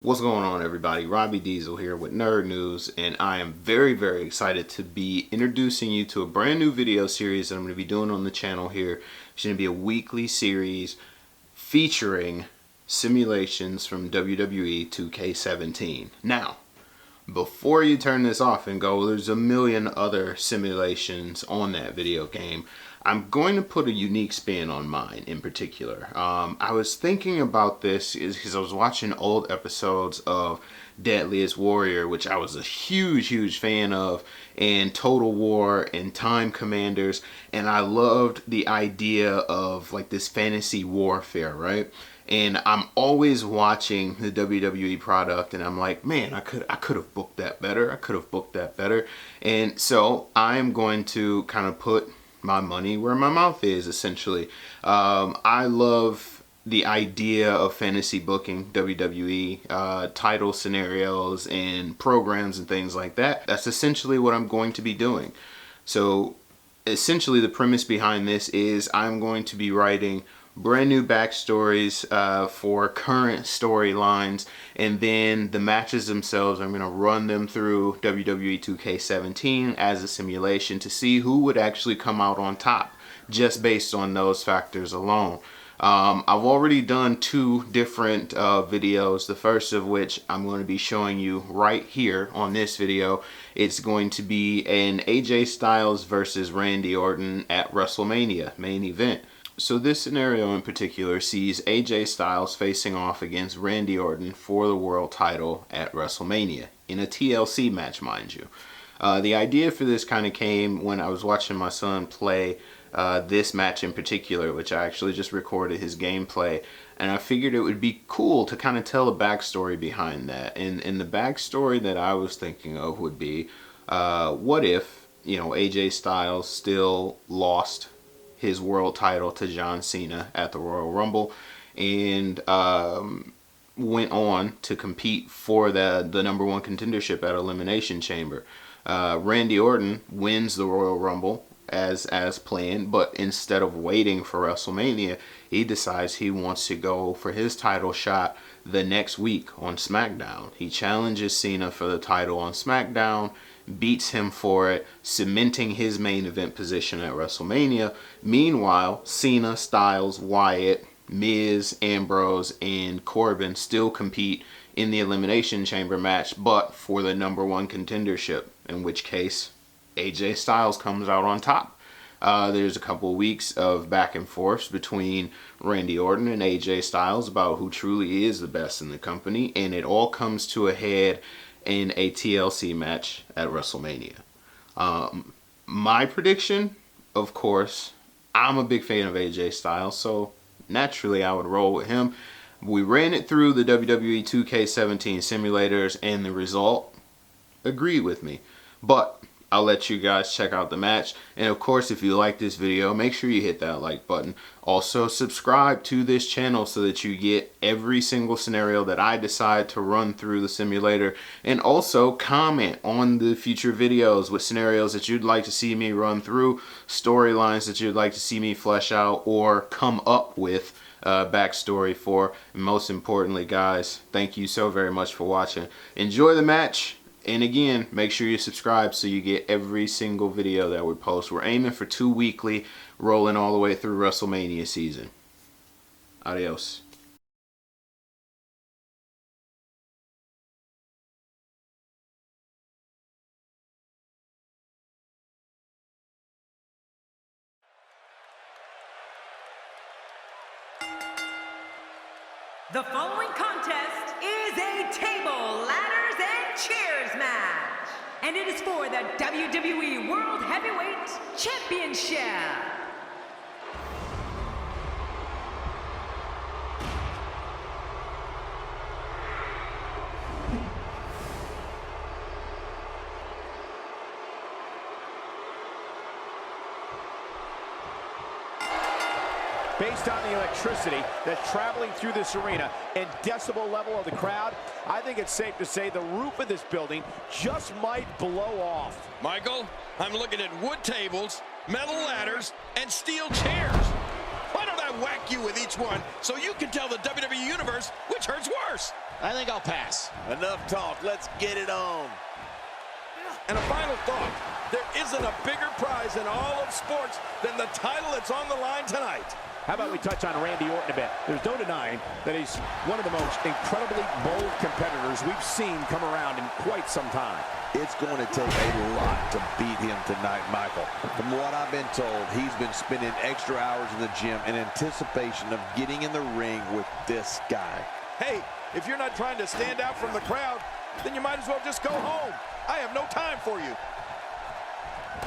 What's going on, everybody? Robbie Diesel here with Nerd News, and I am very excited to be introducing you to a brand new video series that I'm going to be doing on the channel here. It's going to be a weekly series featuring simulations from WWE 2K17. Now, before you turn this off and go, there's a million other simulations on that video game. I'm going to put a unique spin on mine in particular. I was thinking about this because I was watching old episodes of Deadliest Warrior, which I was a huge fan of, and Total War and Time Commanders, and I loved the idea of like this fantasy warfare, right? And I'm always watching the WWE product, and I'm like, man, I could have booked that better. I could have booked that better. And so I'm going to kind of put my money where my mouth is, essentially. I love the idea of fantasy booking, WWE title scenarios and programs and things like that. That's essentially what I'm going to be doing. So essentially the premise behind this is I'm going to be writing brand new backstories for current storylines, and then the matches themselves, I'm going to run them through WWE 2K17 as a simulation to see who would actually come out on top just based on those factors alone. I've already done two different videos, the first of which I'm going to be showing you right here on this video. It's going to be an AJ Styles versus Randy Orton at WrestleMania main event. So this scenario in particular sees AJ Styles facing off against Randy Orton for the world title at WrestleMania in a TLC match, mind you. The idea for this kind of came when I was watching my son play this match in particular, which I actually just recorded his gameplay, and I figured it would be cool to kind of tell a backstory behind that. And the backstory that I was thinking of would be, what if, AJ Styles still lost his world title to John Cena at the Royal Rumble and went on to compete for the number one contendership at Elimination Chamber. Randy Orton wins the Royal Rumble as planned, but instead of waiting for WrestleMania, he decides he wants to go for his title shot the next week on Smackdown. He challenges Cena for the title on Smackdown, beats him for it, cementing his main event position at WrestleMania. Meanwhile, Cena, Styles, Wyatt, Miz, Ambrose, and Corbin still compete in the Elimination Chamber match, but for the number one contendership, in which case AJ Styles comes out on top. There's a couple weeks of back and forth between Randy Orton and AJ Styles about who truly is the best in the company, and it all comes to a head in a TLC match at WrestleMania. My prediction, of course, I'm a big fan of AJ Styles, so naturally I would roll with him. We ran it through the WWE 2K17 simulators, and the result agreed with me. But I'll let you guys check out the match. And of course, if you like this video, make sure you hit that like button. Also, subscribe to this channel so that you get every single scenario that I decide to run through the simulator. And also, comment on the future videos with scenarios that you'd like to see me run through, storylines that you'd like to see me flesh out or come up with backstory for. And most importantly, guys, thank you so very much for watching. Enjoy the match. And again, make sure you subscribe so you get every single video that we post. We're aiming for 2 weekly, rolling all the way through WrestleMania season. Adios. The following contest is a table, ladders, and chairs match. And it is for the WWE World Heavyweight Championship. Based on the electricity that's traveling through this arena and decibel level of the crowd, I think it's safe to say the roof of this building just might blow off. Michael, I'm looking at wood tables, metal ladders, and steel chairs. Why don't I whack you with each one so you can tell the WWE Universe which hurts worse. I think I'll pass. Enough talk. Let's get it on. And a final thought, there isn't a bigger prize in all of sports than the title that's on the line tonight. How about we touch on Randy Orton a bit? There's no denying that he's one of the most incredibly bold competitors we've seen come around in quite some time. It's going to take a lot to beat him tonight, Michael. From what I've been told, he's been spending extra hours in the gym in anticipation of getting in the ring with this guy. Hey, if you're not trying to stand out from the crowd, then you might as well just go home. I have no time for you.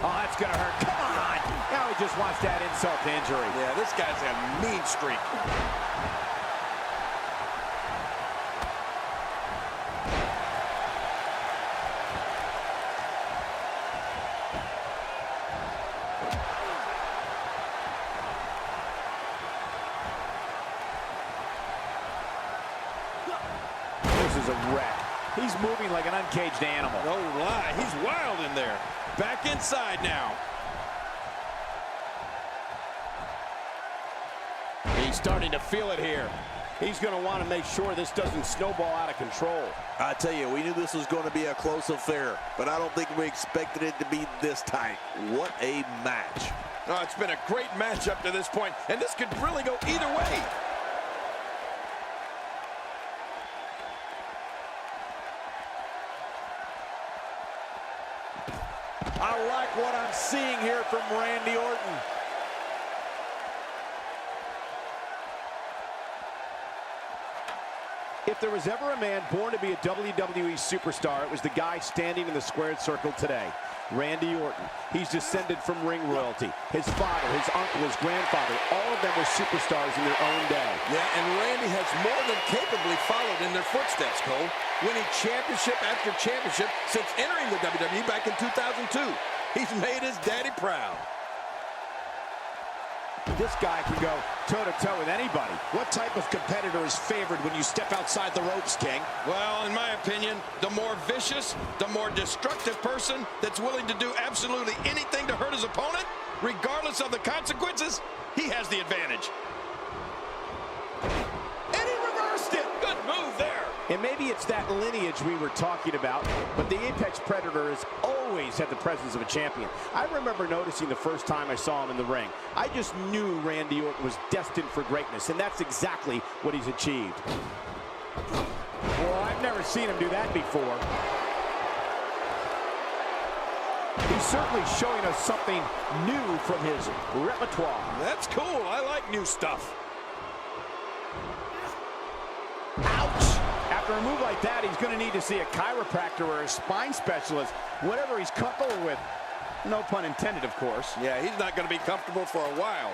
Oh, that's going to hurt. Come on! Now he just wants that insult to injury. Yeah, this guy's a mean streak. This is a wreck. He's moving like an uncaged animal. No lie, he's wild in there. Back inside now. He's starting to feel it here. He's going to want to make sure this doesn't snowball out of control. I tell you, we knew this was going to be a close affair, but I don't think we expected it to be this tight. What a match. Oh, it's been a great match up to this point, and this could really go either way. I like what I'm seeing here from Randy Orton. If there was ever a man born to be a WWE superstar, it was the guy standing in the squared circle today, Randy Orton. He's descended from ring royalty. His father, his uncle, his grandfather, all of them were superstars in their own day. Yeah, and Randy has more than capably followed in their footsteps, Cole, winning championship after championship since entering the WWE back in 2002. He's made his daddy proud. This guy can go toe-to-toe with anybody. What type of competitor is favored when you step outside the ropes, King? Well, in my opinion, the more vicious, the more destructive person that's willing to do absolutely anything to hurt his opponent, regardless of the consequences, he has the advantage. And he reversed it. Good move there. And maybe it's that lineage we were talking about, but the Apex Predator has always had the presence of a champion. I remember noticing the first time I saw him in the ring. I just knew Randy Orton was destined for greatness, and that's exactly what he's achieved. Well, I've never seen him do that before. He's certainly showing us something new from his repertoire. That's cool. I like new stuff. Ouch! After a move like that, he's going to need to see a chiropractor or a spine specialist, whatever he's comfortable with. No pun intended, of course. Yeah, he's not going to be comfortable for a while.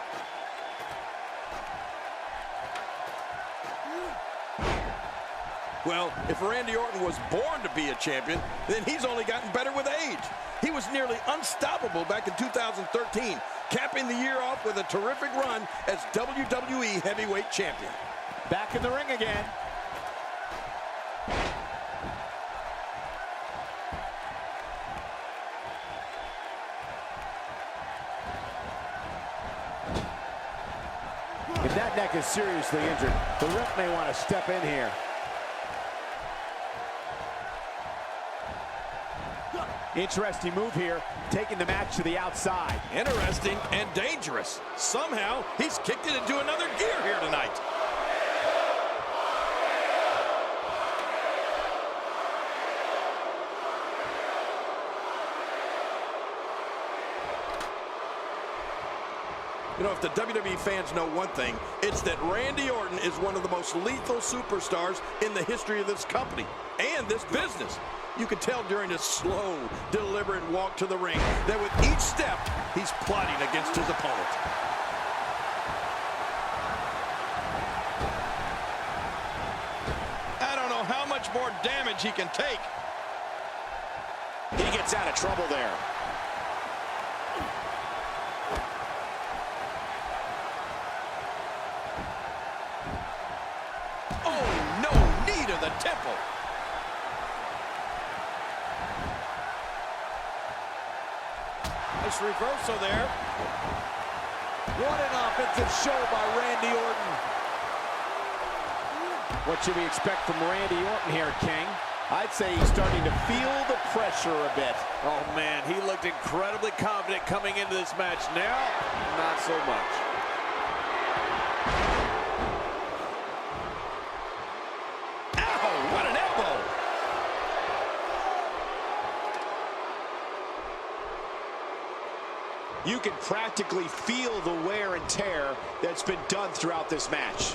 Well, if Randy Orton was born to be a champion, then he's only gotten better with age. He was nearly unstoppable back in 2013, capping the year off with a terrific run as WWE Heavyweight Champion. Back in the ring again. If that neck is seriously injured, the ref may want to step in here. Interesting move here, taking the match to the outside. Interesting and dangerous. Somehow, he's kicked it into another gear here tonight. You know, if the WWE fans know one thing, it's that Randy Orton is one of the most lethal superstars in the history of this company and this business. You could tell during his slow, deliberate walk to the ring that with each step, he's plotting against his opponent. I don't know how much more damage he can take. He gets out of trouble there. Oh, no, knee to the temple. Nice reversal there. What an offensive show by Randy Orton. What should we expect from Randy Orton here, King? I'd say he's starting to feel the pressure a bit. Oh, man, he looked incredibly confident coming into this match. Now, not so much. Ow, what an elbow. You can practically feel the wear and tear that's been done throughout this match.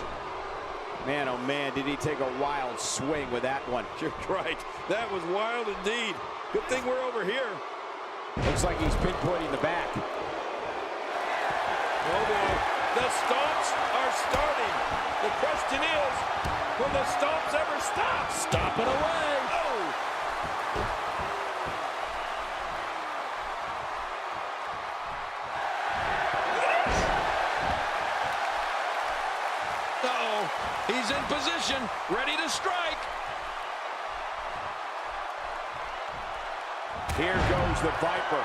Man, oh man, did he take a wild swing with that one. You're right. That was wild indeed. Good thing we're over here. Looks like he's pinpointing the back. Oh boy. The stomps are starting. The question is, will the stomps ever stop? Stop it away. Oh. Uh-oh. He's in position, ready to strike. Here goes the Viper.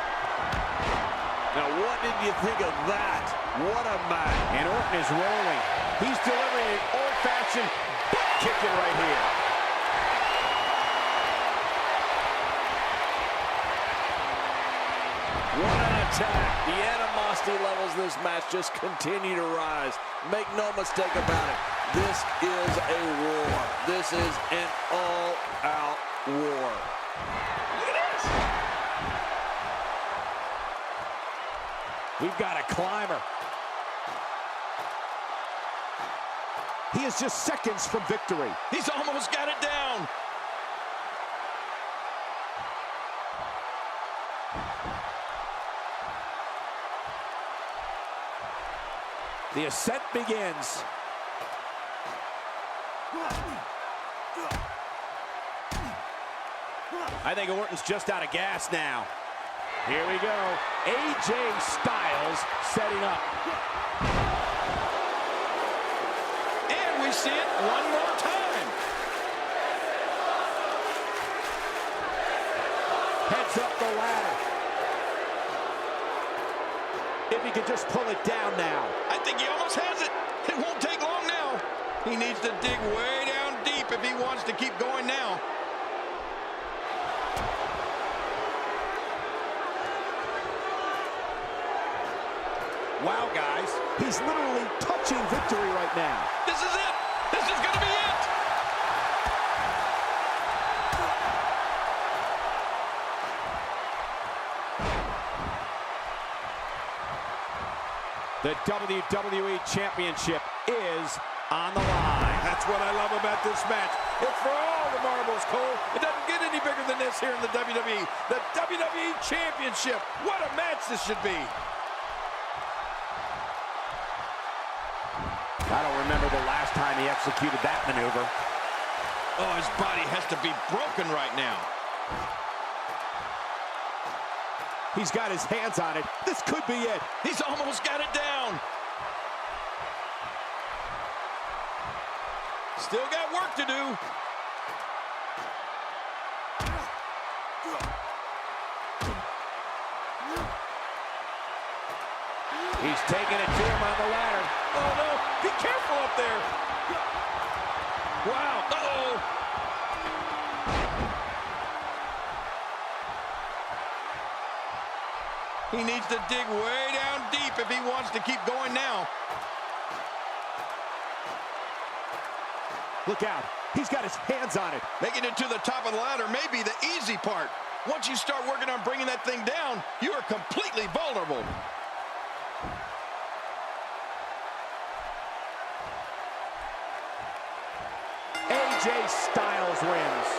Now, what did you think of that? What a match. And Orton is rolling. He's delivering an old-fashioned butt kicking right here. What an attack. The animosity levels of this match just continue to rise. Make no mistake about it. This is a war. This is an all-out war. Look at this. We've got a climber. He is just seconds from victory. He's almost got it down. The ascent begins. I think Orton's just out of gas now. Here we go. AJ Styles setting up. And we see it one more time. Heads up the ladder. If he could just pull it down now. I think he almost has it. It won't take long now. He needs to dig way down deep if he wants to keep going now. Wow, guys. He's literally touching victory right now. This is it. This is going to be it. The WWE Championship is on the line. That's what I love about this match. It's for all the marbles, Cole. It doesn't get any bigger than this here in the WWE. The WWE Championship. What a match this should be. I don't remember the last time he executed that maneuver. Oh, his body has to be broken right now. He's got his hands on it. This could be it. He's almost got it down. Still got work to do. He's taking it to him on the ladder. Oh, no. Be careful up there. Wow. Uh-oh. He needs to dig way down deep if he wants to keep going now. Look out. He's got his hands on it. Making it to the top of the ladder may be the easy part. Once you start working on bringing that thing down, you are completely vulnerable. AJ Styles wins.